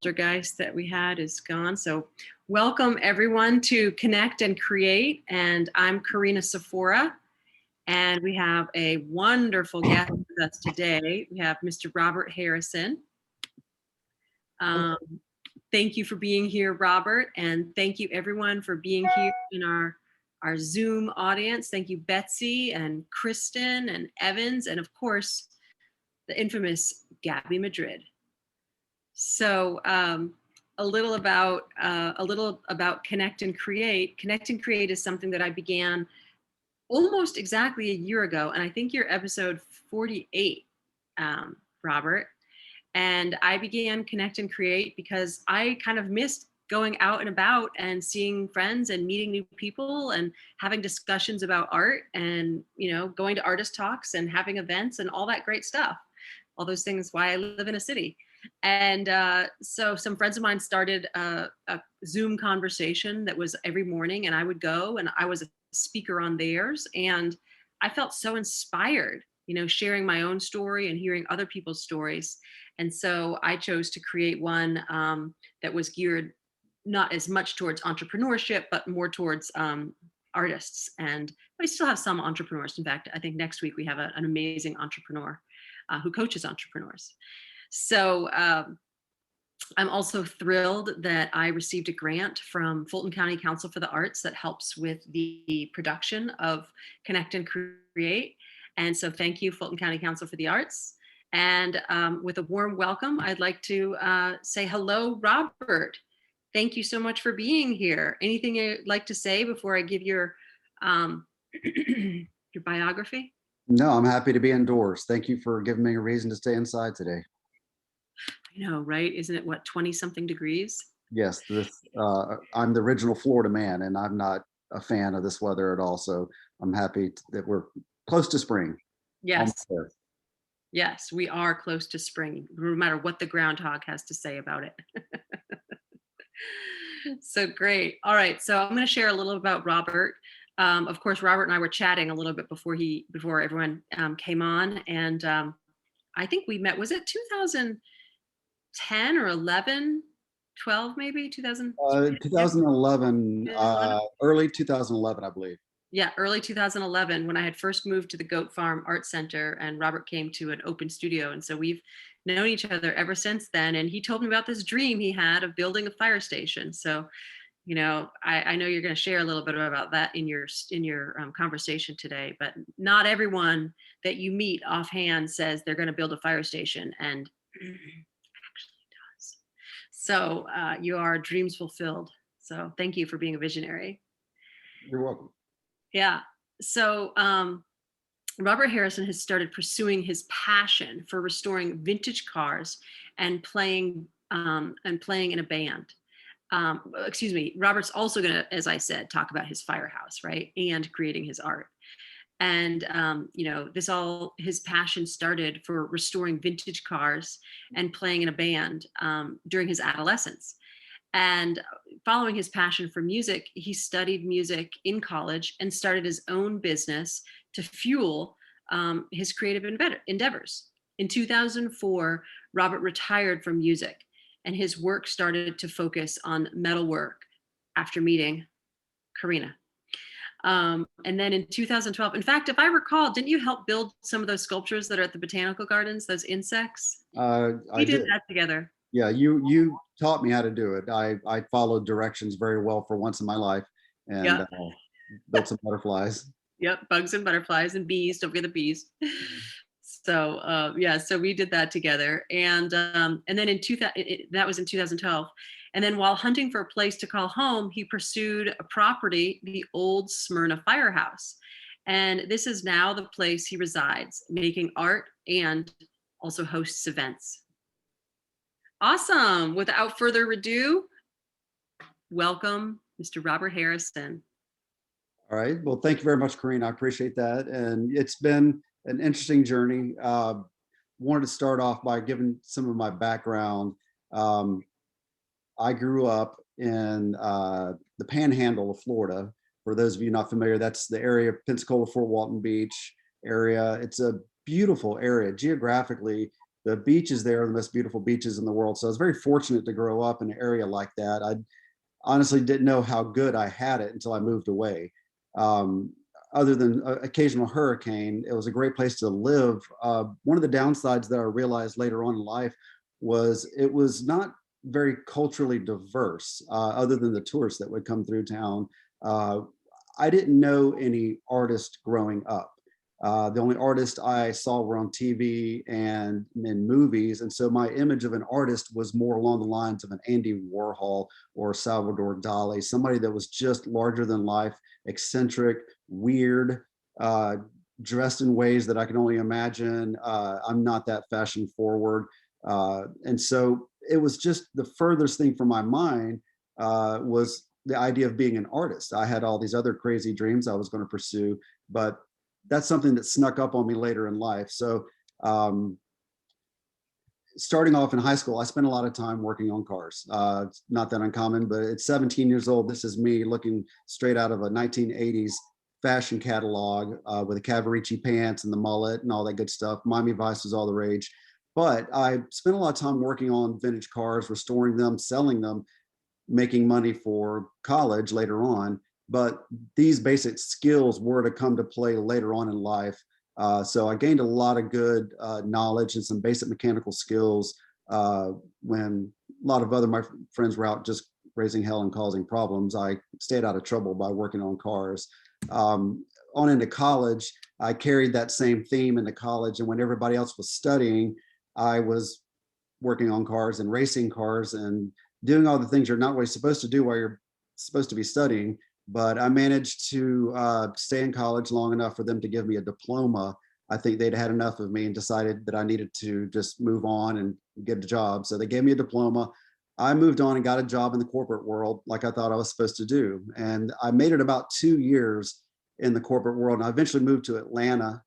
poltergeist that we had is gone. So welcome everyone to Connect and Create. And I'm Karina Sephora. And we have a wonderful guest with us today. We have Mr. Robert Harrison. Thank you for being here, Robert. And thank you everyone for being here in our Zoom audience. Thank you, Betsy and Kristen and Evans, and of course, the infamous Gabby Madrid. So a little about Connect and Create. Connect and Create is something that I began almost exactly a year ago, and I think you're episode 48, Robert. And I began Connect and Create because I kind of missed going out and about and seeing friends and meeting new people and having discussions about art and, going to artist talks and having events and all that great stuff. All those things why I live in a city. And so some friends of mine started a Zoom conversation that was every morning, and I would go and I was a speaker on theirs. And I felt so inspired, sharing my own story and hearing other people's stories. And so I chose to create one that was geared not as much towards entrepreneurship, but more towards artists. And we still have some entrepreneurs. In fact, I think next week we have an amazing entrepreneur who coaches entrepreneurs. So I'm also thrilled that I received a grant from Fulton County Council for the Arts that helps with the production of Connect and Create. And so thank you, Fulton County Council for the Arts. And with a warm welcome, I'd like to say hello, Robert. Thank you so much for being here. Anything you'd like to say before I give your your biography? No, I'm happy to be indoors. Thank you for giving me a reason to stay inside today. I know, right? Isn't it 20 something degrees? Yes, I'm the original Florida man, and I'm not a fan of this weather at all. So I'm happy that we're close to spring. Yes. Yes, we are close to spring, no matter what the groundhog has to say about it. So great. All right. So I'm going to share a little about Robert. Of course, Robert and I were chatting a little bit before everyone came on. And I think we met, was it 2010 or 11, 12 maybe? 2011, early 2011, I believe. Yeah, early 2011 when I had first moved to the Goat Farm Art Center and Robert came to an open studio. And so we've known each other ever since then. And he told me about this dream he had of building a fire station. So, I know you're going to share a little bit about that in your conversation today, but not everyone that you meet offhand says they're going to build a fire station and actually does. So you are dreams fulfilled. So thank you for being a visionary. You're welcome. Yeah. So Robert Harrison has started pursuing his passion for restoring vintage cars and playing in a band. Robert's also going to, as I said, talk about his firehouse, right? And creating his art. And, his passion started for restoring vintage cars and playing in a band during his adolescence. And following his passion for music, he studied music in college and started his own business to fuel his creative endeavors. In 2004, Robert retired from music and his work started to focus on metalwork after meeting Karina. And then in 2012, in fact, if I recall, didn't you help build some of those sculptures that are at the botanical gardens, those insects? We did that together. Yeah, you taught me how to do it. I followed directions very well for once in my life and built some butterflies. Yep, bugs and butterflies and bees. Don't forget the bees. So so we did that together, and then that was in 2012. And then while hunting for a place to call home, he pursued a property, the old Smyrna Firehouse, and this is now the place he resides, making art and also hosts events. Awesome. Without further ado, welcome, Mr. Robert Harrison. All right. Well, thank you very much, Karina. I appreciate that. And it's been an interesting journey. Wanted to start off by giving some of my background. I grew up in the Panhandle of Florida. For those of you not familiar, that's the area of Pensacola, Fort Walton Beach area. It's a beautiful area. Geographically, the beaches there are the most beautiful beaches in the world. So I was very fortunate to grow up in an area like that. I honestly didn't know how good I had it until I moved away. Um, Other than occasional hurricane, it was a great place to live. One of the downsides that I realized later on in life was it was not very culturally diverse, other than the tourists that would come through town. Uh, I didn't know any artists growing up. The only artists I saw were on TV and in movies. And so my image of an artist was more along the lines of an Andy Warhol or Salvador Dali, somebody that was just larger than life, eccentric, weird, dressed in ways that I can only imagine. I'm not that fashion forward. And so it was just the furthest thing from my mind was the idea of being an artist. I had all these other crazy dreams I was going to pursue, but that's something that snuck up on me later in life. So starting off in high school, I spent a lot of time working on cars. It's not that uncommon, but at 17 years old, this is me looking straight out of a 1980s fashion catalog with the Cavaricci pants and the mullet and all that good stuff. Miami Vice was all the rage. But I spent a lot of time working on vintage cars, restoring them, selling them, making money for college later on. But these basic skills were to come to play later on in life. So I gained a lot of good knowledge and some basic mechanical skills when a lot of other my friends were out just raising hell and causing problems. I stayed out of trouble by working on cars. On into college, I carried that same theme into college. And when everybody else was studying, I was working on cars and racing cars and doing all the things you're not really supposed to do while you're supposed to be studying. But I managed to stay in college long enough for them to give me a diploma. I think they'd had enough of me and decided that I needed to just move on and get a job. So they gave me a diploma. I moved on and got a job in the corporate world like I thought I was supposed to do. And I made it about 2 years in the corporate world. And I eventually moved to Atlanta,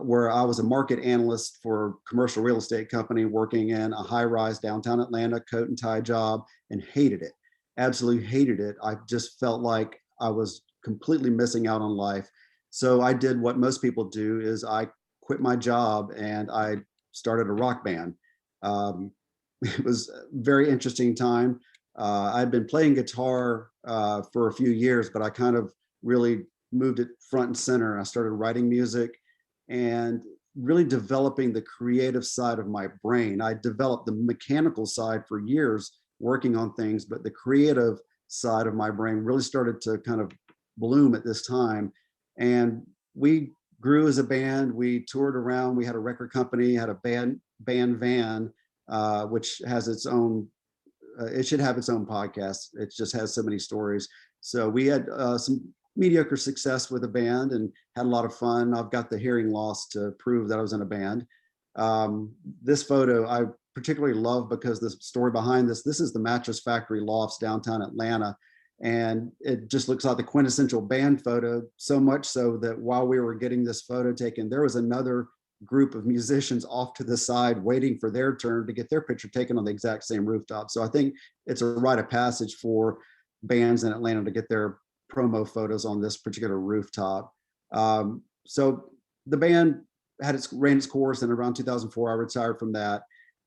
where I was a market analyst for a commercial real estate company working in a high-rise downtown Atlanta coat and tie job, and hated it. Absolutely hated it. I just felt like I was completely missing out on life. So I did what most people do is I quit my job and I started a rock band. It was a very interesting time. I'd been playing guitar for a few years, but I kind of really moved it front and center. I started writing music and really developing the creative side of my brain. I developed the mechanical side for years working on things, but the creative side of my brain really started to kind of bloom at this time. And we grew as a band. We toured around. We had a record company, had a band van, which has its own, it should have its own podcast. It just has so many stories. So we had some mediocre success with a band and had a lot of fun. I've got the hearing loss to prove that I was in a band. This photo I particularly love because the story behind this is the Mattress Factory Lofts downtown Atlanta. And it just looks like the quintessential band photo, so much so that while we were getting this photo taken, there was another group of musicians off to the side waiting for their turn to get their picture taken on the exact same rooftop. So I think it's a rite of passage for bands in Atlanta to get their promo photos on this particular rooftop. So the band ran its course, and around 2004, I retired from that.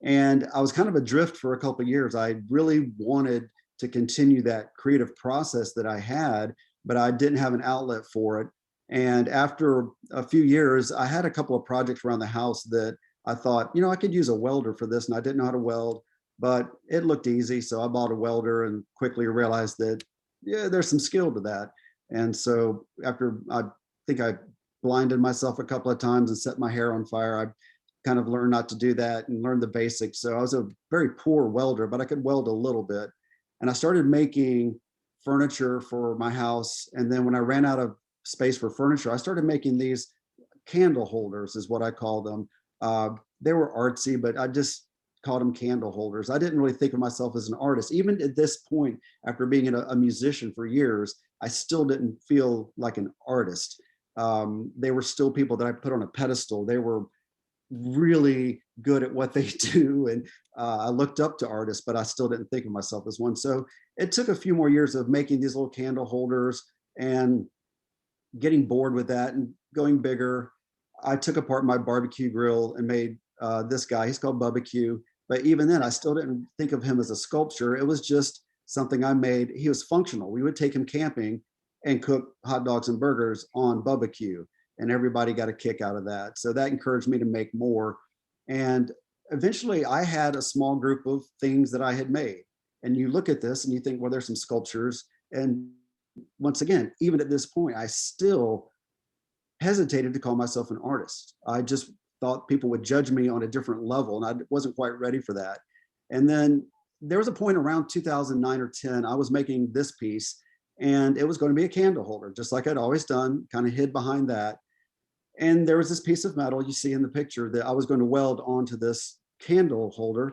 And I was kind of adrift for a couple of years. I really wanted to continue that creative process that I had, but I didn't have an outlet for it. And after a few years, I had a couple of projects around the house that I thought, I could use a welder for this, and I didn't know how to weld, but it looked easy. So I bought a welder and quickly realized that, yeah, there's some skill to that. And so after I think I blinded myself a couple of times and set my hair on fire, I kind of learned not to do that and learned the basics. So I was a very poor welder, but I could weld a little bit. And I started making furniture for my house. And then when I ran out of space for furniture, I started making these candle holders, is what I call them. They were artsy, but I just called them candle holders. I didn't really think of myself as an artist. Even at this point, after being a musician for years, I still didn't feel like an artist. They were still people that I put on a pedestal. They were really good at what they do. And I looked up to artists, but I still didn't think of myself as one. So it took a few more years of making these little candle holders and getting bored with that and going bigger. I took apart my barbecue grill and made this guy. He's called Barbecue. But even then, I still didn't think of him as a sculpture. It was just something I made. He was functional. We would take him camping and cook hot dogs and burgers on barbecue, and everybody got a kick out of that. So that encouraged me to make more. And eventually I had a small group of things that I had made. And you look at this and you think, well, there's some sculptures. And once again, even at this point, I still hesitated to call myself an artist. I just thought people would judge me on a different level, and I wasn't quite ready for that. And then there was a point around 2009 or 10, I was making this piece, and it was going to be a candle holder, just like I'd always done, kind of hid behind that. And there was this piece of metal you see in the picture that I was going to weld onto this candle holder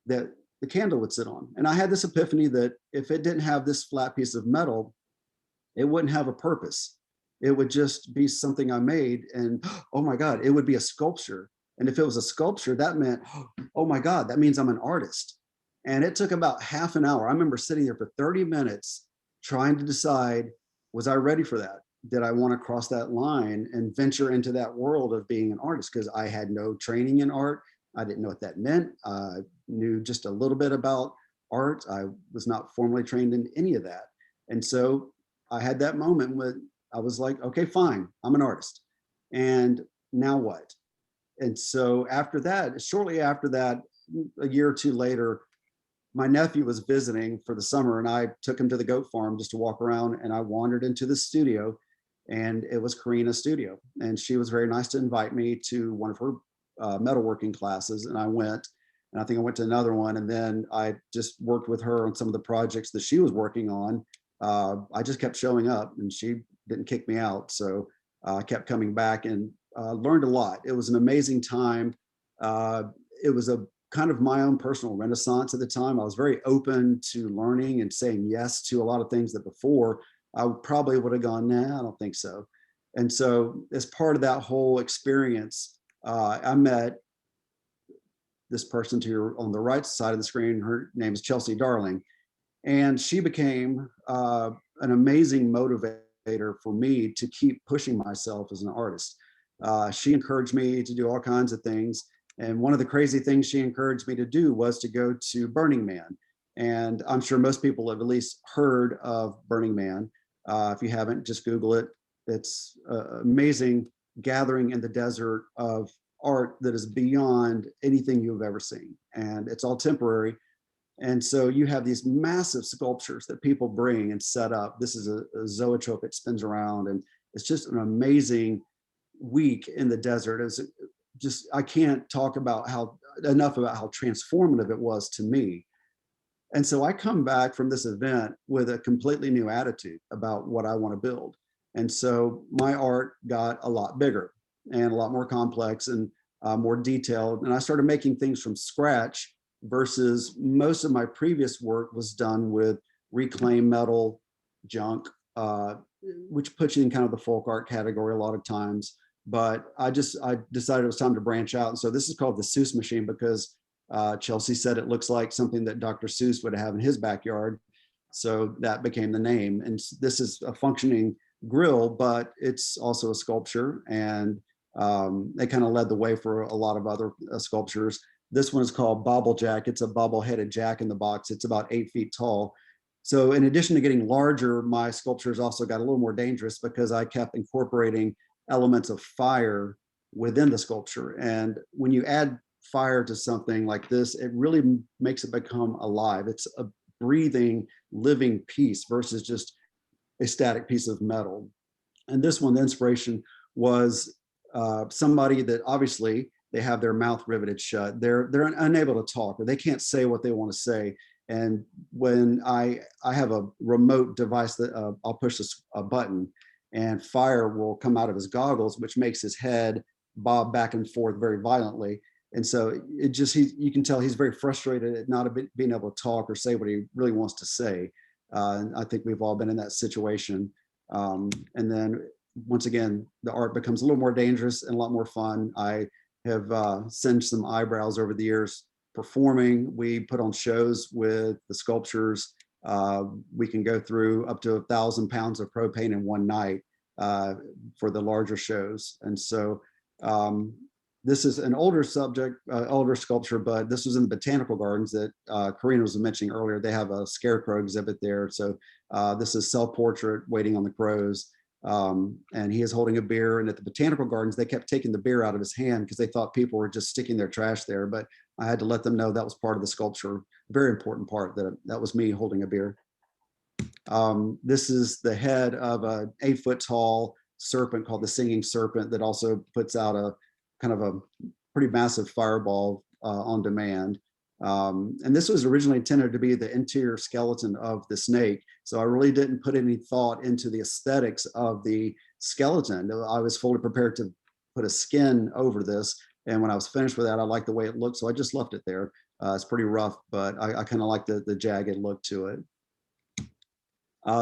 that the candle would sit on. And I had this epiphany that if it didn't have this flat piece of metal, it wouldn't have a purpose. It would just be something I made, and oh my God, it would be a sculpture. And if it was a sculpture, that meant, oh my God, that means I'm an artist. And it took about half an hour. I remember sitting there for 30 minutes trying to decide, was I ready for that? Did I want to cross that line and venture into that world of being an artist? Because I had no training in art. I didn't know what that meant. I knew just a little bit about art. I was not formally trained in any of that. And so I had that moment when I was like, okay, fine, I'm an artist. And now what? And so after that, shortly after that, a year or two later, my nephew was visiting for the summer, and I took him to the goat farm just to walk around, and I wandered into the studio, and it was Karina's studio. And she was very nice to invite me to one of her metalworking classes, and I went, and I think I went to another one, and then I just worked with her on some of the projects that she was working on. I just kept showing up, and she didn't kick me out. So I kept coming back and learned a lot. It was an amazing time. It was a kind of my own personal renaissance at the time. I was very open to learning and saying yes to a lot of things that before I probably would have gone, nah, I don't think so. And so as part of that whole experience, I met this person to your on the right side of the screen. Her name is Chelsea Darling. And she became an amazing motivator for me to keep pushing myself as an artist. She encouraged me to do all kinds of things. And one of the crazy things she encouraged me to do was to go to Burning Man. And I'm sure most people have at least heard of Burning Man. If you haven't, just Google it. It's an amazing gathering in the desert of art that is beyond anything you've ever seen. And it's all temporary. And so you have these massive sculptures that people bring and set up. This is a zoetrope that spins around, and it's just an amazing week in the desert. It's just, I can't talk about enough about how transformative it was to me. And so I come back from this event with a completely new attitude about what I want to build. And so my art got a lot bigger and a lot more complex and more detailed. And I started making things from scratch versus most of my previous work was done with reclaimed metal junk, which puts you in kind of the folk art category a lot of times. But I decided it was time to branch out. And so this is called the Seuss Machine because Chelsea said it looks like something that Dr. Seuss would have in his backyard. So that became the name. And this is a functioning grill, but it's also a sculpture. And they kind of led the way for a lot of other sculptures. This one is called Bobble Jack. It's a bobble-headed jack in the box. It's about 8 feet tall. So in addition to getting larger, my sculptures also got a little more dangerous because I kept incorporating elements of fire within the sculpture. And when you add fire to something like this, it really makes it become alive. It's a breathing, living piece versus just a static piece of metal. And this one, the inspiration was somebody that obviously they have their mouth riveted shut. They're unable to talk, or they can't say what they want to say. And when I have a remote device that I'll push a button and fire will come out of his goggles, which makes his head bob back and forth very violently. And so it just, you can tell he's very frustrated at not being able to talk or say what he really wants to say. And I think we've all been in that situation. And then once again, the art becomes a little more dangerous and a lot more fun. I have singed some eyebrows over the years performing. We put on shows with the sculptures. We can go through up to 1,000 pounds of propane in one night for the larger shows. And so This is an older subject, older sculpture, but this was in the botanical gardens that Karina was mentioning earlier. They have a scarecrow exhibit there. So this is self-portrait waiting on the crows. And he is holding a beer. And at the botanical gardens, they kept taking the beer out of his hand because they thought people were just sticking their trash there. But I had to let them know that was part of the sculpture, very important part, that was me holding a beer. This is the head of an 8-foot tall serpent called the Singing Serpent that also puts out a kind of a pretty massive fireball on demand. And this was originally intended to be the interior skeleton of the snake. So I really didn't put any thought into the aesthetics of the skeleton. I was fully prepared to put a skin over this. And when I was finished with that, I liked the way it looked. So I just left it there. It's pretty rough, but I kind of like the jagged look to it.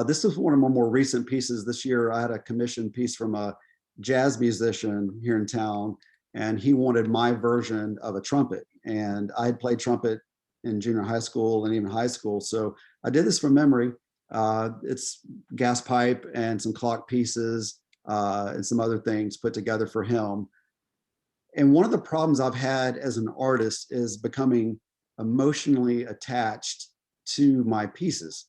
This is one of my more recent pieces. This year, I had a commission piece from a jazz musician here in town, and he wanted my version of a trumpet. And I had played trumpet in junior high school and even high school. So I did this from memory. It's gas pipe and some clock pieces and some other things put together for him. And one of the problems I've had as an artist is becoming emotionally attached to my pieces.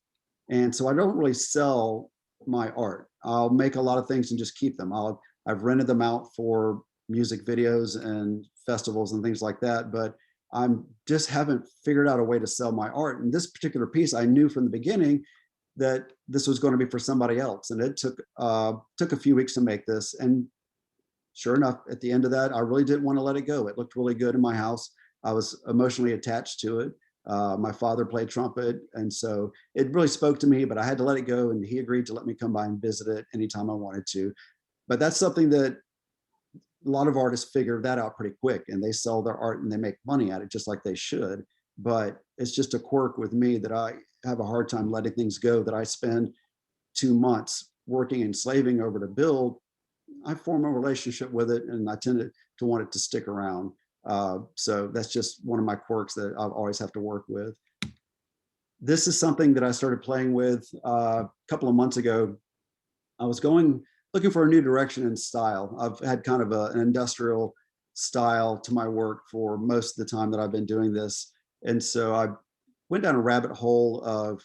And so I don't really sell my art. I'll make a lot of things and just keep them. I've rented them out for music videos and festivals and things like that, but I'm just haven't figured out a way to sell my art. And this particular piece, I knew from the beginning that this was going to be for somebody else. And it took a few weeks to make this. And sure enough, at the end of that, I really didn't want to let it go. It looked really good in my house. I was emotionally attached to it. My father played trumpet, and so it really spoke to me, but I had to let it go, and he agreed to let me come by and visit it anytime I wanted to. But that's something that a lot of artists figure that out pretty quick, and they sell their art and they make money at it just like they should. But it's just a quirk with me that I have a hard time letting things go that I spend 2 months working and slaving over to build. I form a relationship with it, and I tend to want it to stick around. So that's just one of my quirks that I always have to work with. This is something that I started playing with a couple of months ago. I was looking for a new direction in style. I've had kind of an industrial style to my work for most of the time that I've been doing this. And so I went down a rabbit hole of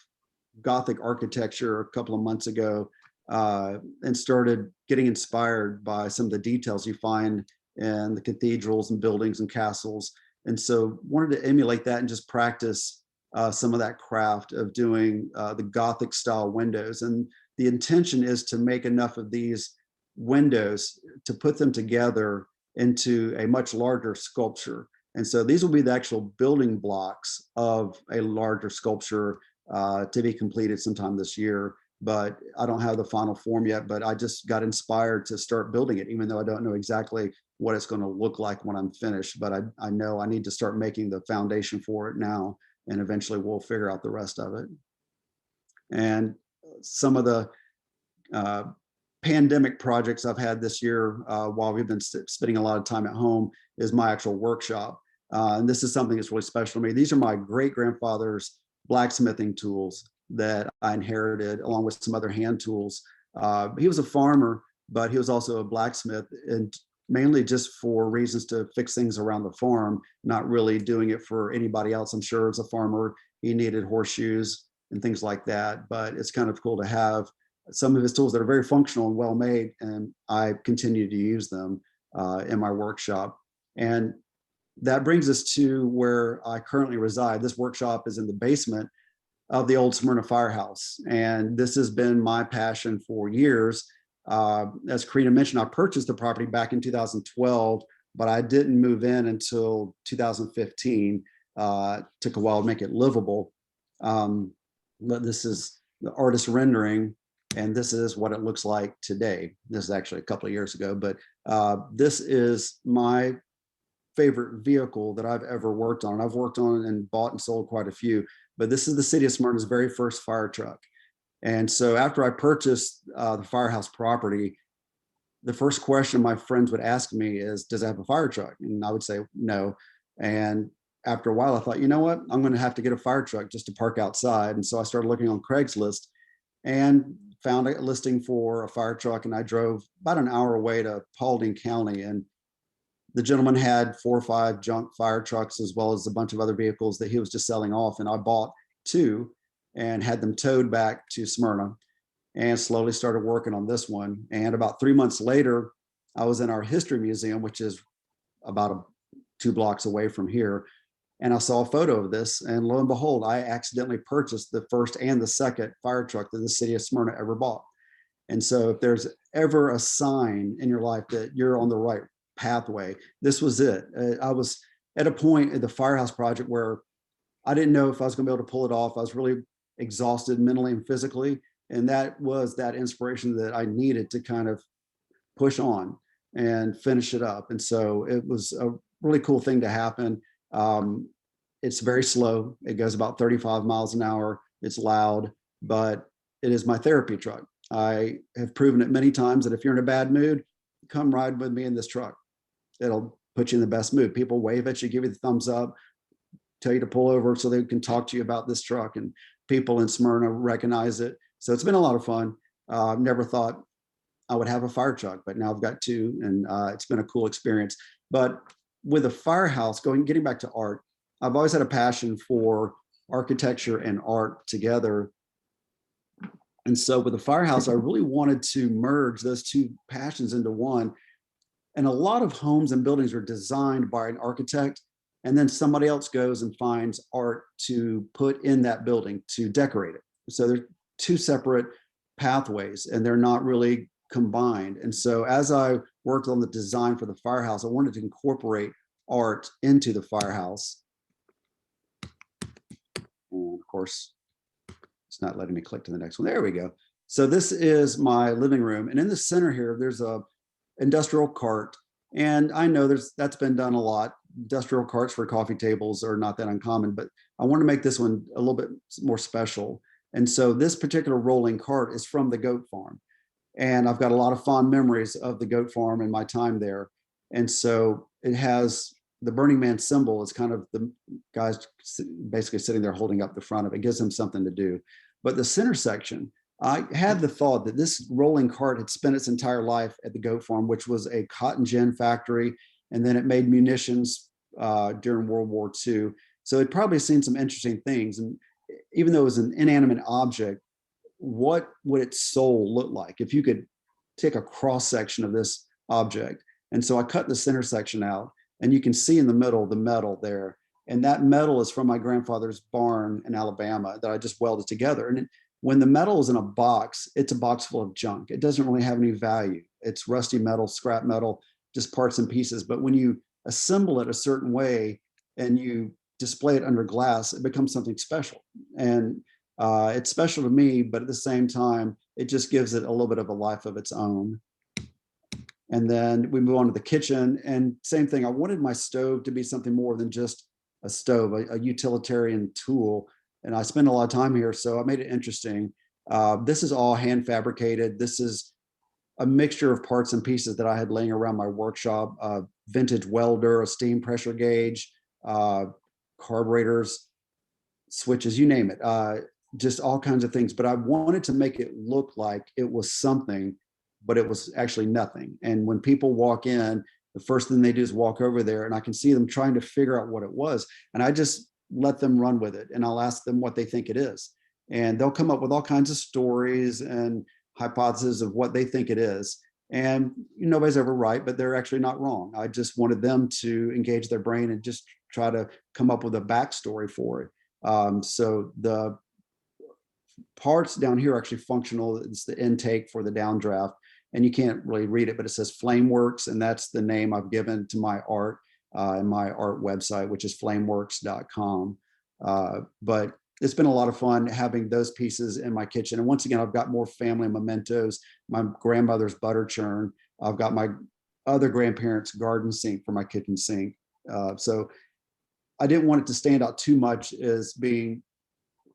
Gothic architecture a couple of months ago and started getting inspired by some of the details you find in the cathedrals and buildings and castles. And so wanted to emulate that and just practice some of that craft of doing the Gothic style windows. And the intention is to make enough of these windows to put them together into a much larger sculpture. And so these will be the actual building blocks of a larger sculpture to be completed sometime this year. But I don't have the final form yet, but I just got inspired to start building it, even though I don't know exactly what it's going to look like when I'm finished. But I know I need to start making the foundation for it now, and eventually we'll figure out the rest of it. And some of the pandemic projects I've had this year while we've been spending a lot of time at home is my actual workshop. And this is something that's really special to me. These are my great-grandfather's blacksmithing tools that I inherited, along with some other hand tools. He was a farmer, but he was also a blacksmith, and mainly just for reasons to fix things around the farm, not really doing it for anybody else. I'm sure as a farmer, he needed horseshoes and things like that, but it's kind of cool to have some of his tools that are very functional and well made, and I continue to use them in my workshop. And that brings us to where I currently reside. This workshop is in the basement of the old Smyrna Firehouse. And this has been my passion for years. As Karina mentioned, I purchased the property back in 2012, but I didn't move in until 2015. Took a while to make it livable. But this is the artist rendering, and this is what it looks like today. This is actually a couple of years ago, but this is my favorite vehicle that I've ever worked on. I've worked on and bought and sold quite a few, but this is the city of Smyrna's very first fire truck. And so after I purchased the firehouse property, the first question my friends would ask me is, does it have a fire truck? And I would say no. And after a while, I thought, you know what, I'm going to have to get a fire truck just to park outside. And so I started looking on Craigslist and found a listing for a fire truck. And I drove about an hour away to Paulding County. And the gentleman had 4 or 5 junk fire trucks, as well as a bunch of other vehicles that he was just selling off. And I bought 2 and had them towed back to Smyrna, and slowly started working on this one. And about 3 months later, I was in our history museum, which is about 2 blocks away from here. And I saw a photo of this, and lo and behold, I accidentally purchased the first and the second fire truck that the city of Smyrna ever bought. And so if there's ever a sign in your life that you're on the right pathway, this was it. I was at a point at the firehouse project where I didn't know if I was going to be able to pull it off. I was really exhausted mentally and physically. And that was that inspiration that I needed to kind of push on and finish it up. And so it was a really cool thing to happen. It's very slow. It goes about 35 miles an hour. It's loud, but it is my therapy truck. I have proven it many times that if you're in a bad mood, come ride with me in this truck. It'll put you in the best mood. People wave at you, give you the thumbs up, tell you to pull over so they can talk to you about this truck, and people in Smyrna recognize it. So it's been a lot of fun. Never thought I would have a fire truck, but now I've got 2, and it's been a cool experience. But with a firehouse, getting back to art, I've always had a passion for architecture and art together. And so with the firehouse, I really wanted to merge those 2 passions into one. And a lot of homes and buildings are designed by an architect, and then somebody else goes and finds art to put in that building to decorate it. So there's 2 separate pathways, and they're not really combined. And so as I worked on the design for the firehouse, I wanted to incorporate art into the firehouse. And of course, it's not letting me click to the next one. There we go. So this is my living room. And in the center here, there's a industrial cart. And I know that's been done a lot. Industrial carts for coffee tables are not that uncommon, but I want to make this one a little bit more special. And so this particular rolling cart is from the goat farm. And I've got a lot of fond memories of the goat farm and my time there. And so it has the Burning Man symbol is kind of the guys basically sitting there holding up the front of it. It gives them something to do. But the center section, I had the thought that this rolling cart had spent its entire life at the goat farm, which was a cotton gin factory. And then it made munitions during World War II. So it probably seen some interesting things. And even though it was an inanimate object, what would its soul look like if you could take a cross section of this object? And so I cut the center section out, and you can see in the middle the metal there. And that metal is from my grandfather's barn in Alabama that I just welded together. And when the metal is in a box, it's a box full of junk. It doesn't really have any value. It's rusty metal, scrap metal, just parts and pieces. But when you assemble it a certain way and you display it under glass, it becomes something special. And it's special to me, but at the same time, it just gives it a little bit of a life of its own. And then we move on to the kitchen, and same thing. I wanted my stove to be something more than just a stove, a utilitarian tool. And I spend a lot of time here, so I made it interesting. This is all hand fabricated. This is a mixture of parts and pieces that I had laying around my workshop, vintage welder, a steam pressure gauge, carburetors, switches, you name it, just all kinds of things. But I wanted to make it look like it was something, but it was actually nothing. And when people walk in, the first thing they do is walk over there, and I can see them trying to figure out what it was. And I just let them run with it, and I'll ask them what they think it is. And they'll come up with all kinds of stories and hypotheses of what they think it is. And nobody's ever right, but they're actually not wrong. I just wanted them to engage their brain and just try to come up with a backstory for it. So the parts down here are actually functional. It's the intake for the downdraft, and you can't really read it, but it says Flameworks, and that's the name I've given to my art and my art website, which is flameworks.com. But it's been a lot of fun having those pieces in my kitchen. And once again, I've got more family mementos, my grandmother's butter churn. I've got my other grandparents' garden sink for my kitchen sink. So I didn't want it to stand out too much as being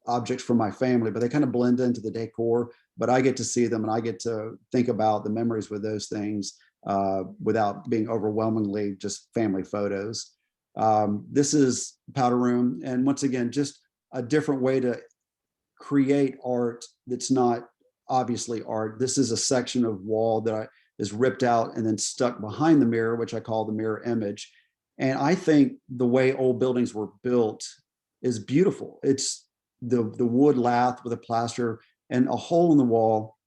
objects from my family, but they kind of blend into the decor. But I get to see them, and I get to think about the memories with those things without being overwhelmingly just family photos. This is powder room, and once again, just a different way to create art that's not obviously art. This is a section of wall that is ripped out and then stuck behind the mirror, which I call the mirror image. And I think the way old buildings were built is beautiful. It's the wood lath with a plaster, and a hole in the wall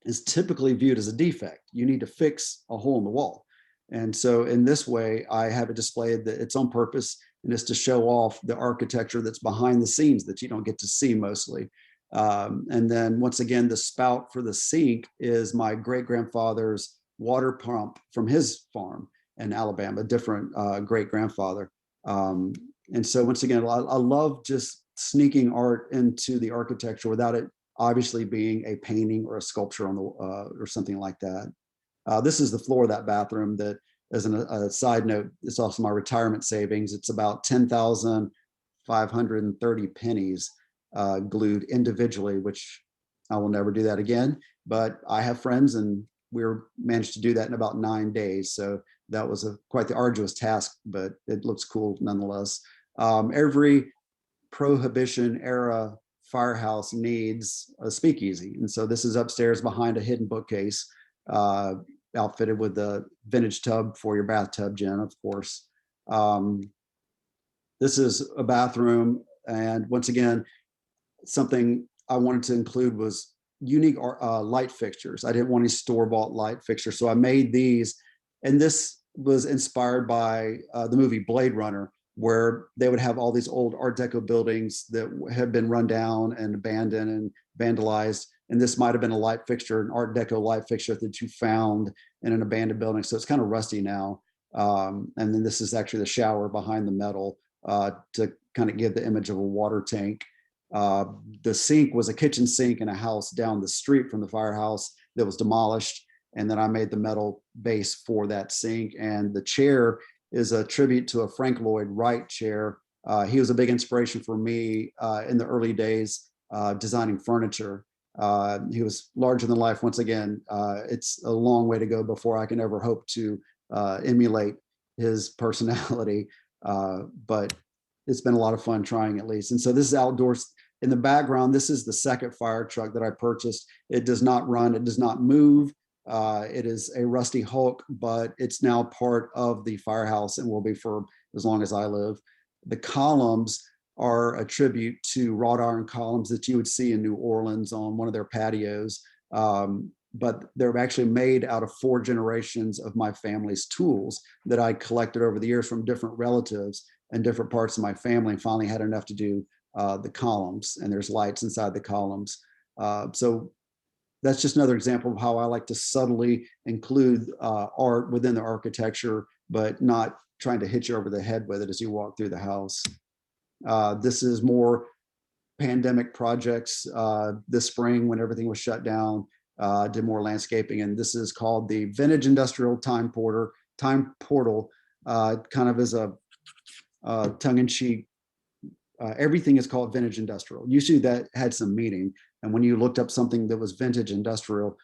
is typically viewed as a defect. You need to fix a hole in the wall. And so in this way, I have it displayed that it's on purpose, and it's to show off the architecture that's behind the scenes that you don't get to see mostly. And then once again, the spout for the sink is my great-grandfather's water pump from his farm in Alabama, different great-grandfather. And so once again, I love just sneaking art into the architecture without it obviously being a painting or a sculpture on the or something like that. This is the floor of that bathroom that, as a side note, it's also my retirement savings. It's about 10,530 pennies glued individually, which I will never do that again. But I have friends, and we managed to do that in about 9 days. So that was quite the arduous task, but it looks cool nonetheless. Every Prohibition era firehouse needs a speakeasy. And so this is upstairs behind a hidden bookcase, outfitted with a vintage tub for your bathtub, Jen, of course. This is a bathroom. And once again, something I wanted to include was unique light fixtures. I didn't want any store-bought light fixtures, so I made these. And this was inspired by the movie Blade Runner, where they would have all these old Art Deco buildings that had been run down and abandoned and vandalized. And this might have been a light fixture, an Art Deco light fixture that you found in an abandoned building. So it's kind of rusty now. And then this is actually the shower behind the metal to kind of give the image of a water tank. The sink was a kitchen sink in a house down the street from the firehouse that was demolished. And then I made the metal base for that sink. And the chair is a tribute to a Frank Lloyd Wright chair. He was a big inspiration for me in the early days designing furniture. He was larger than life. Once again, it's a long way to go before I can ever hope to emulate his personality. But it's been a lot of fun trying, at least. And so this is outdoors. In the background, this is the second fire truck that I purchased. It does not run, it does not move. It is a rusty Hulk, but it's now part of the firehouse and will be for as long as I live. The columns are a tribute to wrought iron columns that you would see in New Orleans on one of their patios. But they're actually made out of 4 generations of my family's tools that I collected over the years from different relatives and different parts of my family, and finally had enough to do the columns, and there's lights inside the columns. So that's just another example of how I like to subtly include art within the architecture, but not trying to hit you over the head with it as you walk through the house. This is more pandemic projects. This spring, when everything was shut down, did more landscaping, and this is called the Vintage Industrial Time Portal, kind of as a tongue-in-cheek. Everything is called vintage industrial. Usually that had some meaning. And when you looked up something that was vintage industrial,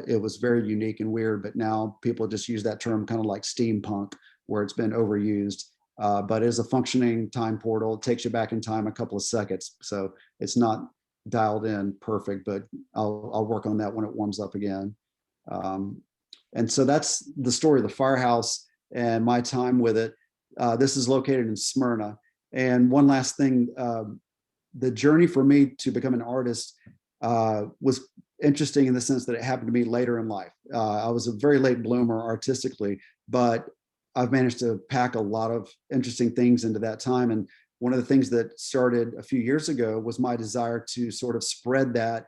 it was very unique and weird. But now people just use that term kind of like steampunk, where it's been overused. But it is a functioning time portal. It takes you back in time a couple of seconds. So it's not dialed in perfect, but I'll work on that when it warms up again. And so that's the story of the firehouse and my time with it. This is located in Smyrna. And one last thing, the journey for me to become an artist was interesting in the sense that it happened to me later in life. I was a very late bloomer artistically, but I've managed to pack a lot of interesting things into that time. And one of the things that started a few years ago was my desire to sort of spread that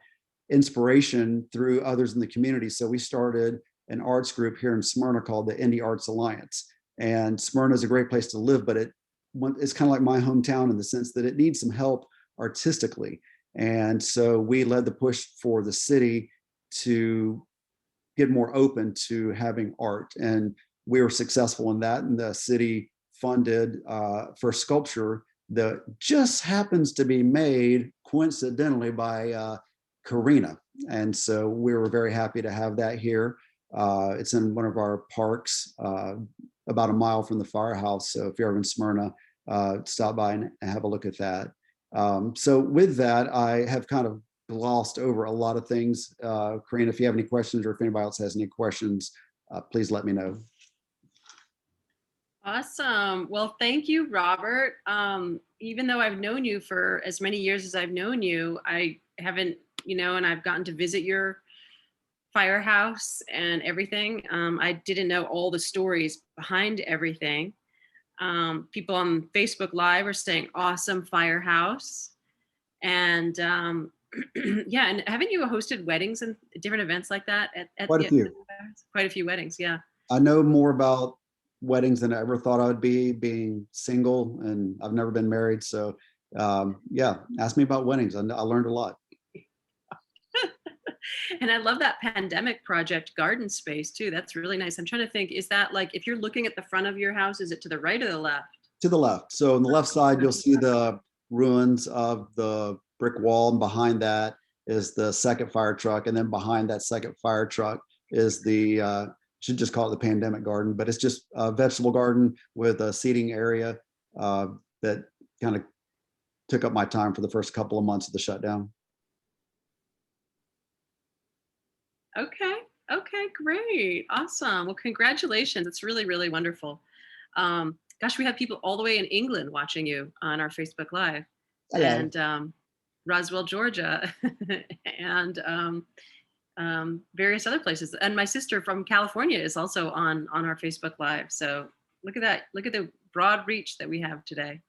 inspiration through others in the community. So we started an arts group here in Smyrna called the Indie Arts Alliance. And Smyrna is a great place to live, but it's kind of like my hometown in the sense that it needs some help artistically. And so we led the push for the city to get more open to having art. And we were successful in that. And the city funded for sculpture that just happens to be made coincidentally by Karina. And so we were very happy to have that here. It's in one of our parks, about a mile from the firehouse. So if you're ever in Smyrna, stop by and have a look at that. So with that, I have kind of glossed over a lot of things. Corinne, if you have any questions or if anybody else has any questions, please let me know. Awesome. Well, thank you, Robert. Even though I've known you for as many years as I've known you, I haven't, and I've gotten to visit your firehouse and everything. I didn't know all the stories behind everything. People on Facebook Live are saying awesome firehouse. And yeah, and haven't you hosted weddings and different events like that at Quite a few. quite a few weddings, yeah. I know more about weddings than I ever thought I would be, being single, and I've never been married. So yeah, ask me about weddings. I learned a lot. And I love that pandemic project garden space too. That's really nice. I'm trying to think, is that like, if you're looking at the front of your house, is it to the right or the left? To the left. So on the left side, you'll see the ruins of the brick wall, and behind that is the second fire truck. And then behind that second fire truck is the, should just call it the pandemic garden, but it's just a vegetable garden with a seating area that kind of took up my time for the first couple of months of the shutdown. Okay, great. Awesome. Well, congratulations. It's really, really wonderful. Gosh, we have people all the way in England watching you on our Facebook Live. Hello. And Roswell, Georgia, and various other places. And my sister from California is also on our Facebook Live. So look at that. Look at the broad reach that we have today.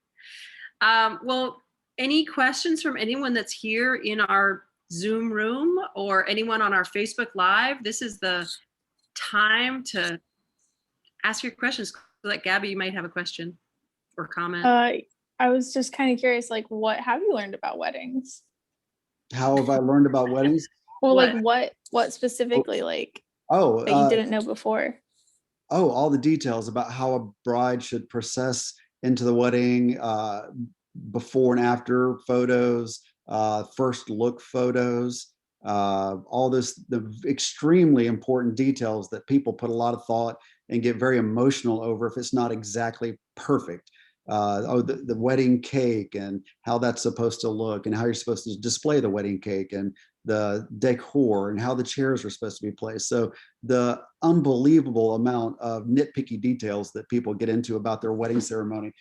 Well, any questions from anyone that's here in our Zoom room or anyone on our Facebook Live? This is the time to ask your questions. Like Gabby, you might have a question or comment. I was just kind of curious, like, what have you learned about weddings? How have I learned about weddings? Well, like what specifically, like, that you didn't know before? Oh, all the details about how a bride should process into the wedding, before and after photos, first look photos, all the extremely important details that people put a lot of thought and get very emotional over if it's not exactly perfect. The wedding cake and how that's supposed to look and how you're supposed to display the wedding cake and the decor and how the chairs are supposed to be placed. So the unbelievable amount of nitpicky details that people get into about their wedding ceremony,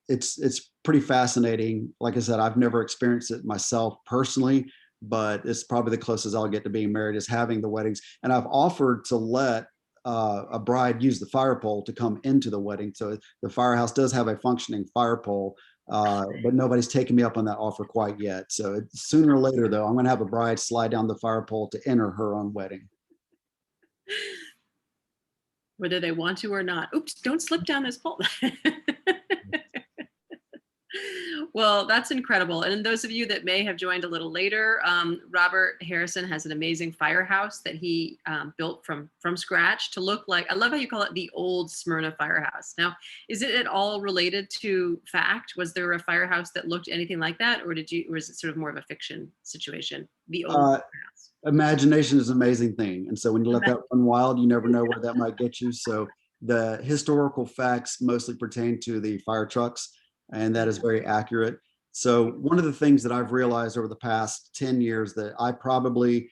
it's pretty fascinating. Like I said, I've never experienced it myself personally, but it's probably the closest I'll get to being married is having the weddings. And I've offered to let a bride use the fire pole to come into the wedding. So the firehouse does have a functioning fire pole, but nobody's taken me up on that offer quite yet. So sooner or later, though, I'm going to have a bride slide down the fire pole to enter her own wedding. Whether they want to or not. Oops, don't slip down this pole. Well, that's incredible. And those of you that may have joined a little later, Robert Harrison has an amazing firehouse that he built from scratch to look like, I love how you call it the old Smyrna Firehouse. Now, is it at all related to fact? Was there a firehouse that looked anything like that? Or was it sort of more of a fiction situation? The old firehouse. Imagination is an amazing thing. And so when you let that run wild, you never know where that might get you. So the historical facts mostly pertain to the fire trucks, and that is very accurate. So one of the things that I've realized over the past 10 years that I probably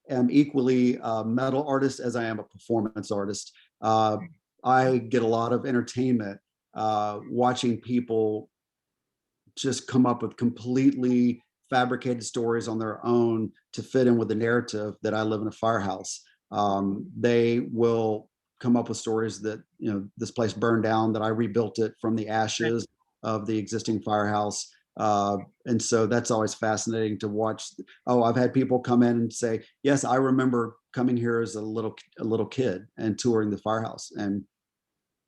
am equally a metal artist as I am a performance artist. I get a lot of entertainment watching people just come up with completely fabricated stories on their own to fit in with the narrative that I live in a firehouse. They will come up with stories that, this place burned down, that I rebuilt it from the ashes of the existing firehouse. And so that's always fascinating to watch. Oh, I've had people come in and say, yes, I remember coming here as a little kid and touring the firehouse. And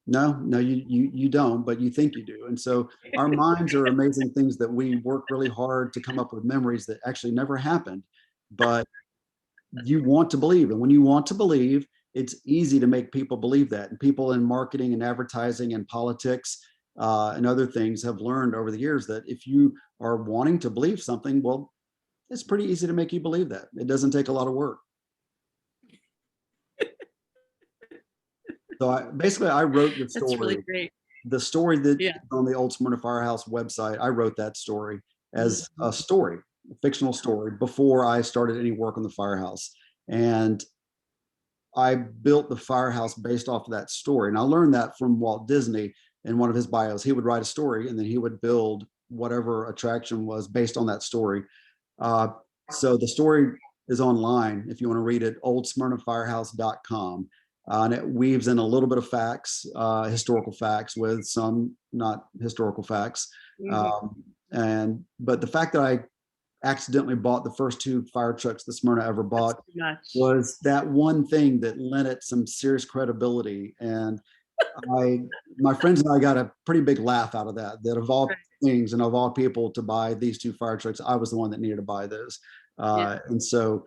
no, you don't, but you think you do. And so our minds are amazing things that we work really hard to come up with memories that actually never happened, but you want to believe. And when you want to believe, it's easy to make people believe that. And people in marketing and advertising and politics and other things have learned over the years that if you are wanting to believe something, well, it's pretty easy to make you believe that. It doesn't take a lot of work. So I wrote the story. That's really great. The story that on the old Smyrna Firehouse website, I wrote that story as a story. fictional story before I started any work on the firehouse. And I built the firehouse based off of that story. And I learned that from Walt Disney in one of his bios. He would write a story and then he would build whatever attraction was based on that story. So the story is online if you want to read it, oldsmyrnafirehouse.com. And it weaves in a little bit of facts, historical facts with some not historical facts. But the fact that I accidentally bought the first 2 fire trucks that Smyrna ever bought was that one thing that lent it some serious credibility. And my friends and I got a pretty big laugh out of that, that of all things and of all people to buy these 2 fire trucks, I was the one that needed to buy those. And so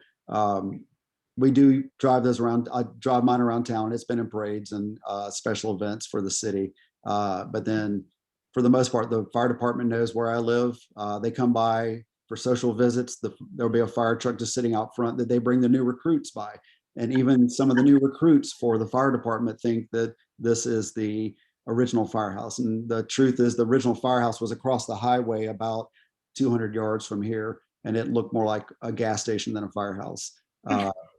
we do drive those around. I drive mine around town. It's been in parades and special events for the city. But then for the most part, the fire department knows where I live. They come by for social visits. There'll be a fire truck just sitting out front that they bring the new recruits by. And even some of the new recruits for the fire department think that this is the original firehouse. And the truth is the original firehouse was across the highway about 200 yards from here. And it looked more like a gas station than a firehouse.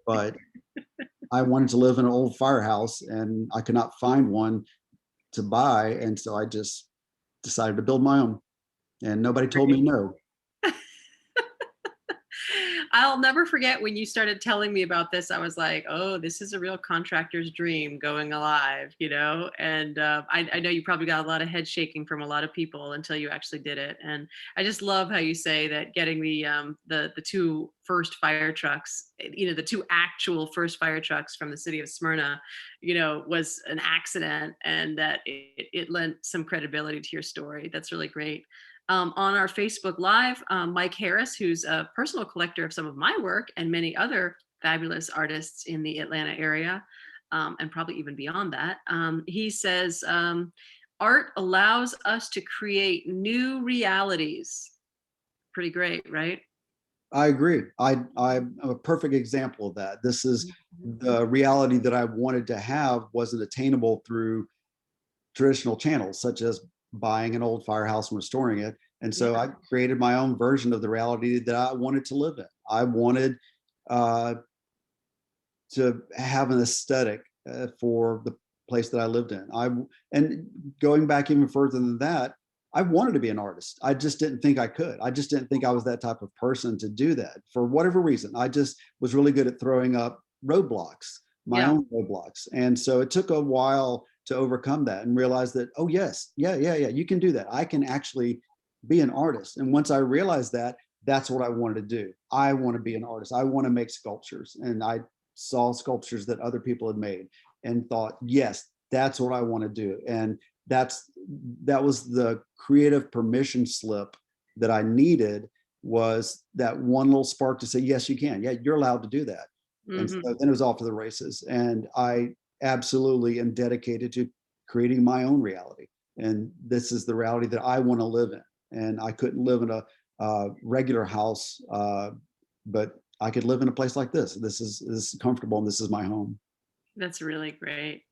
But I wanted to live in an old firehouse and I could not find one to buy. And so I just decided to build my own. And nobody told me no. I'll never forget when you started telling me about this. I was like, oh, this is a real contractor's dream going alive, you know? And I know you probably got a lot of head shaking from a lot of people until you actually did it. And I just love how you say that getting the 2 first fire trucks, you know, the 2 actual first fire trucks from the city of Smyrna, you know, was an accident, and that it lent some credibility to your story. That's really great. On our Facebook Live, Mike Harris, who's a personal collector of some of my work and many other fabulous artists in the Atlanta area, and probably even beyond that, he says, art allows us to create new realities. Pretty great, right? I agree. I'm a perfect example of that. This is the reality that I wanted to have wasn't attainable through traditional channels, such as buying an old firehouse and restoring it. And so I created my own version of the reality that I wanted to live in. I wanted to have an aesthetic for the place that I lived in. And going back even further than that, I wanted to be an artist. I just didn't think I could. I just didn't think I was that type of person to do that for whatever reason. I just was really good at throwing up roadblocks, my own roadblocks. And so it took a while to overcome that and realize that, oh yes, you can do that. I can actually be an artist. And once I realized that, that's what I wanted to do. I want to be an artist. I want to make sculptures. And I saw sculptures that other people had made and thought, yes, that's what I want to do. And that was the creative permission slip that I needed, was that one little spark to say, yes, you can. Yeah, you're allowed to do that. And so then it was off to the races. And I absolutely am dedicated to creating my own reality. And this is the reality that I want to live in. And I couldn't live in a regular house, but I could live in a place like this. This is comfortable and this is my home. That's really great.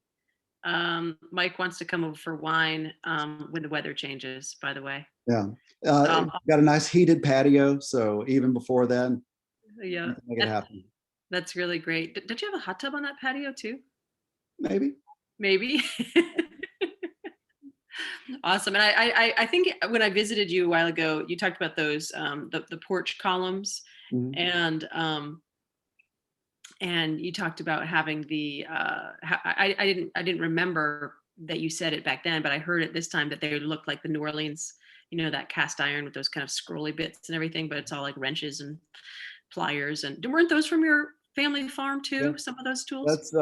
Mike wants to come over for wine when the weather changes, by the way. Yeah. Got a nice heated patio. So even before then, yeah, make it happen. That's really great. Did you have a hot tub on that patio too? Maybe. Awesome. And I think when I visited you a while ago, you talked about those the porch columns, and you talked about having the I didn't remember that you said it back then, but I heard it this time that they looked like the New Orleans, you know, that cast iron with those kind of scrolly bits and everything, but it's all like wrenches and pliers. And weren't those from your family farm too? Some of those tools?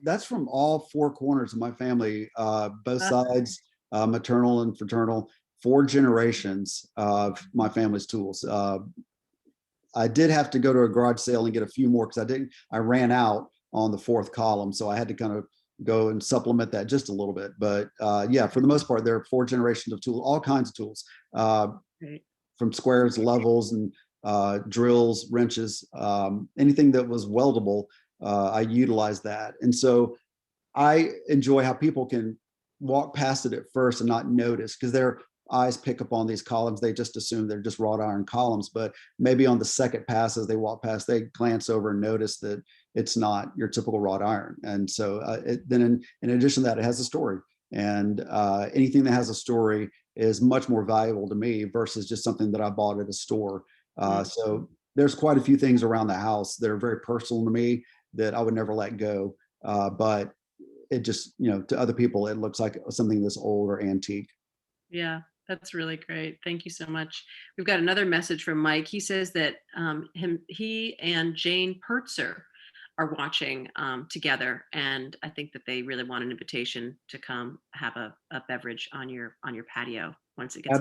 That's from all 4 corners of my family, both sides, maternal and fraternal, 4 generations of my family's tools. I did have to go to a garage sale and get a few more because I ran out on the 4th column. So I had to kind of go and supplement that just a little bit. But yeah, for the most part, there are 4 generations of tools, all kinds of tools, from squares, levels, and drills, wrenches, anything that was weldable. I utilized that. And so I enjoy how people can walk past it at first and not notice, because they're eyes pick up on these columns, they just assume they're just wrought iron columns. But maybe on the second pass, as they walk past, they glance over and notice that it's not your typical wrought iron. And so then in addition to that, it has a story. And anything that has a story is much more valuable to me versus just something that I bought at a store. So there's quite a few things around the house that are very personal to me that I would never let go. But it just, to other people, it looks like something that's old or antique. Yeah, that's really great. Thank you so much. We've got another message from Mike. He says that he and Jane Pertzer are watching together, and I think that they really want an invitation to come have a beverage on your patio once it gets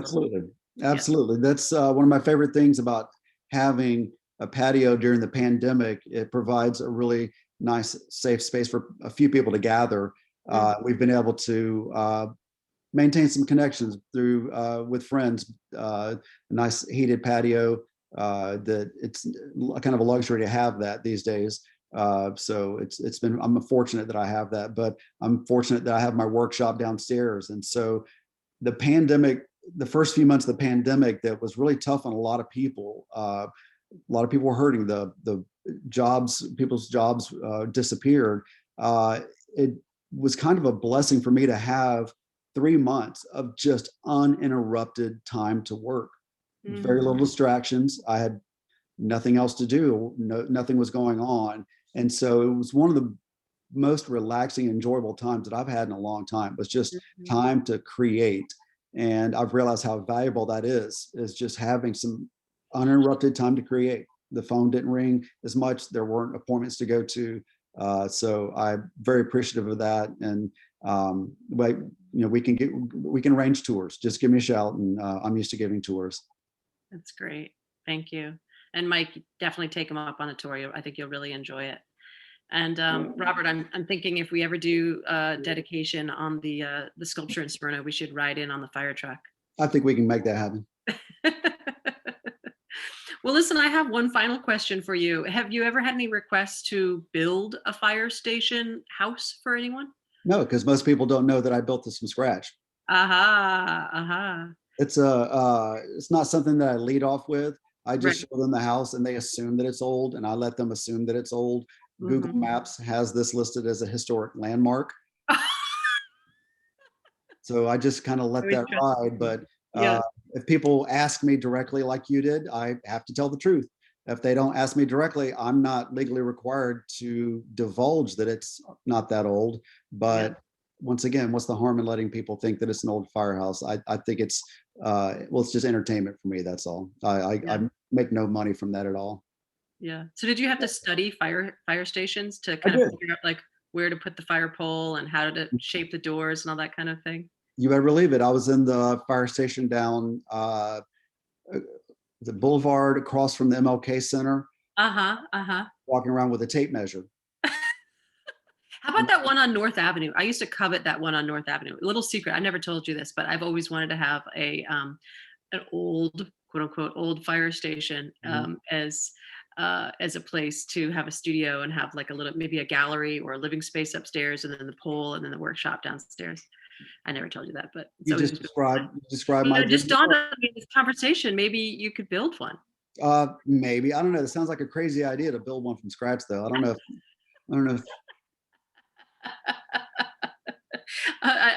Absolutely. That's one of my favorite things about having a patio during the pandemic. It provides a really nice, safe space for a few people to gather. We've been able to maintain some connections through with friends. A nice heated patio that it's kind of a luxury to have that these days. So it's been, I'm fortunate that I have that, but I'm fortunate that I have my workshop downstairs. And so the pandemic, the first few months of the pandemic, that was really tough on a lot of people. A lot of people were hurting. The jobs, people's jobs disappeared. It was kind of a blessing for me to have 3 months of just uninterrupted time to work. Very little distractions. I had nothing else to do. Nothing was going on. And so it was one of the most relaxing, enjoyable times that I've had in a long time. It was just time to create. And I've realized how valuable that is just having some uninterrupted time to create. The phone didn't ring as much. There weren't appointments to go to. So I'm very appreciative of that. And we can arrange tours. Just give me a shout, and I'm used to giving tours. That's great. Thank you. And Mike, definitely take him up on a tour. I think you'll really enjoy it. And Robert, I'm thinking if we ever do a dedication on the sculpture in Smyrna, we should ride in on the fire truck. I think we can make that happen. Well, listen, I have one final question for you. Have you ever had any requests to build a fire station house for anyone? No, because most people don't know that I built this from scratch. It's it's not something that I lead off with. I just show them the house and they assume that it's old, and I let them assume that it's old. Google Maps has this listed as a historic landmark. So I just kind of let that ride. But if people ask me directly like you did, I have to tell the truth. If they don't ask me directly, I'm not legally required to divulge that it's not that old. But once again, what's the harm in letting people think that it's an old firehouse? I think it's it's just entertainment for me. That's all. I make no money from that at all. Yeah. So did you have to study fire stations to kind of figure out like where to put the fire pole and how to shape the doors and all that kind of thing? You better believe it. I was in the fire station down the boulevard across from the MLK Center. Walking around with a tape measure. How about that one on North Avenue? I used to covet that one on North Avenue. A little secret. I never told you this, but I've always wanted to have an old, quote unquote, old fire station as a place to have a studio and have like maybe a gallery or a living space upstairs, and then the pole, and then the workshop downstairs. I never told you that, but you just describe my. Just dawned on me in this conversation. Maybe you could build one. Maybe, I don't know. It sounds like a crazy idea to build one from scratch, though. I don't know. I'm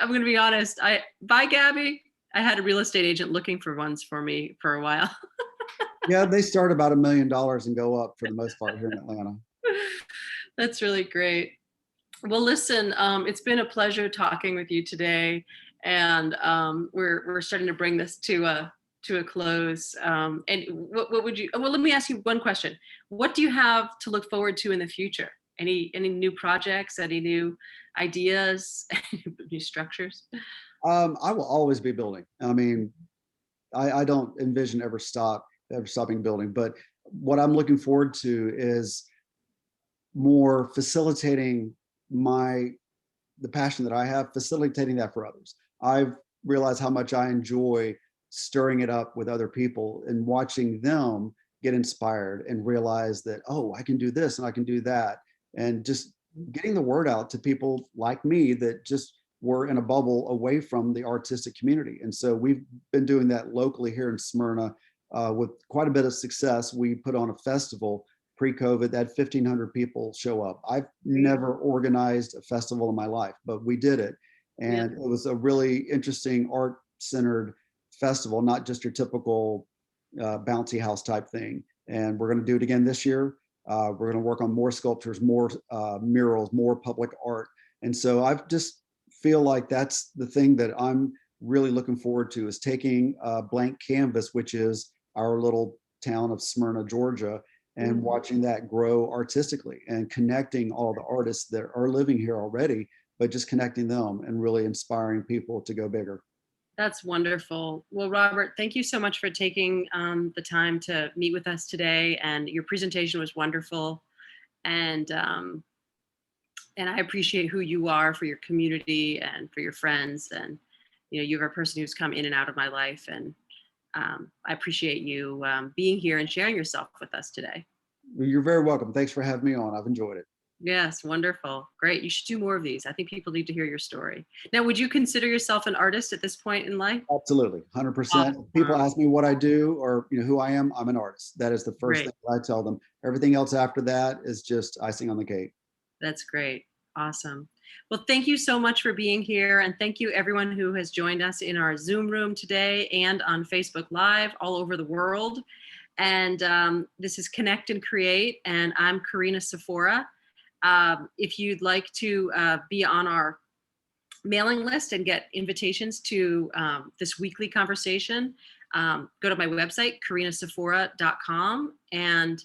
going to be honest. Bye, Gabby. I had a real estate agent looking for ones for me for a while. Yeah, they start about $1 million and go up for the most part here in Atlanta. That's really great. Well, listen, it's been a pleasure talking with you today, and we're starting to bring this to a close. And what would you? Well, let me ask you one question. What do you have to look forward to in the future? Any new projects? Any new ideas? New structures? I will always be building. I mean, I don't envision ever stopping building. But what I'm looking forward to is more facilitating the passion that I have, facilitating that for others. I've realized how much I enjoy stirring it up with other people and watching them get inspired and realize that, oh, I can do this and I can do that. And just getting the word out to people like me that just were in a bubble away from the artistic community. And so we've been doing that locally here in Smyrna with quite a bit of success. We put on a festival pre-COVID that 1,500 people show up. I've never organized a festival in my life, but we did it. And it was a really interesting art-centered festival, not just your typical bouncy house type thing. And we're going to do it again this year. We're going to work on more sculptures, more murals, more public art. And so I just feel like that's the thing that I'm really looking forward to, is taking a blank canvas, which is our little town of Smyrna, Georgia, and watching that grow artistically and connecting all the artists that are living here already, but just connecting them and really inspiring people to go bigger. That's wonderful. Well, Robert, thank you so much for taking the time to meet with us today. And your presentation was wonderful. And I appreciate who you are for your community and for your friends. And, you know, you're a person who's come in and out of my life. And I appreciate you being here and sharing yourself with us today. You're very welcome. Thanks for having me on. I've enjoyed it. Yes, wonderful. Great. You should do more of these. I think people need to hear your story. Now, would you consider yourself an artist at this point in life? Absolutely, 100%. Awesome. People ask me what I do or who I am. I'm an artist. That is the first thing I tell them. Everything else after that is just icing on the cake. That's great. Awesome. Well, thank you so much for being here. And thank you everyone who has joined us in our Zoom room today and on Facebook Live all over the world. And this is Connect and Create, and I'm Karina Sephora. If you'd like to be on our mailing list and get invitations to this weekly conversation, go to my website, karinasephora.com, and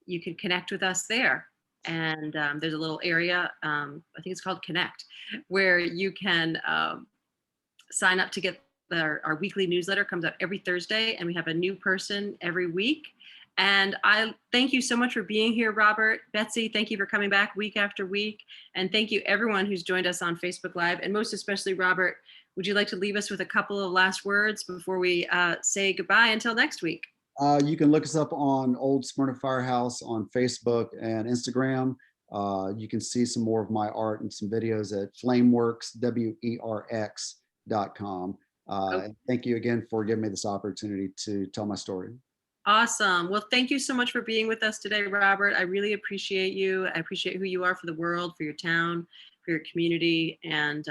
you can connect with us there. And there's a little area, I think it's called Connect, where you can sign up to get our weekly newsletter. Comes out every Thursday, and we have a new person every week. And I thank you so much for being here, Robert. Betsy, thank you for coming back week after week. And thank you everyone who's joined us on Facebook Live, and most especially Robert. Would you like to leave us with a couple of last words before we say goodbye until next week? You can look us up on Old Smyrna Firehouse on Facebook and Instagram. You can see some more of my art and some videos at flameworks, WERX.com. And thank you again for giving me this opportunity to tell my story. Awesome. Well, thank you so much for being with us today, Robert. I really appreciate you. I appreciate who you are for the world, for your town, for your community. And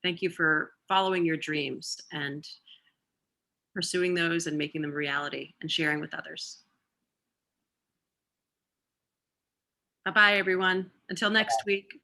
thank you for following your dreams and pursuing those and making them reality and sharing with others. Bye-bye, everyone. Until next week.